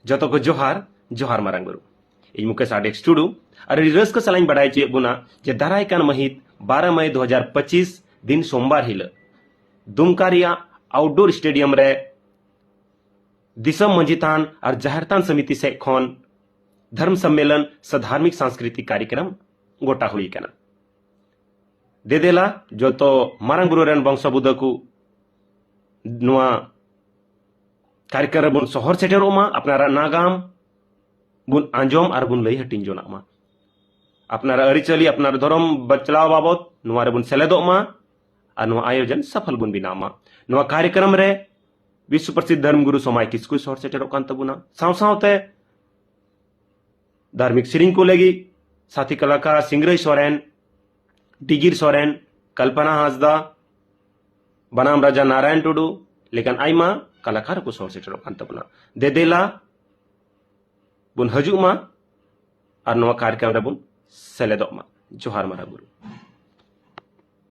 जतो को जोहार जोहार मारांग बुरु इन मुकेश आडेक्स टुडू और रस्क सलाइन बड़ाई चे बुना जे दाराय कान महित 12 मई 2025 दिन सोमवार हिल दुमका रिया आउटडोर स्टेडियम रे दिसम मंजितान और जाहरतान समिति से खन धर्म सम्मेलन सधार्मिक सांस्कृतिक कार्यक्रम गोटा हुई कना देदेला जो तो मारांग बुरु रेन वंश बुदकु नुआ कार्यक्रम बुन शहर सेटेरोमा अपनारा नागाम बुन आंजोम और बुन लई हटिन जोनामा अपनारा अरिचली अपनारा धर्म बचलाव बाबत नुआ रे बुन सेलेदोमा और नुआ आयोजन सफल बुन बिनामा नुआ कार्यक्रम रे विश्व प्रसिद्ध धर्मगुरु समाय किस्कु शहर सेटेरो कान तबुना साव सावते धार्मिक सिरिंग को लगी साथी कलाकार सिंगरई सोरेन डिगिर सोरेन कल्पना हांसदा बनाम राजा नारायण टुडू लेकिन आइमा कलाकार को शहर सेटेरो कान तबुना देदेला बुन हजुमा और नवा कार्यक्रम रे बुन सेलेदोमा जोहार मारा गुरु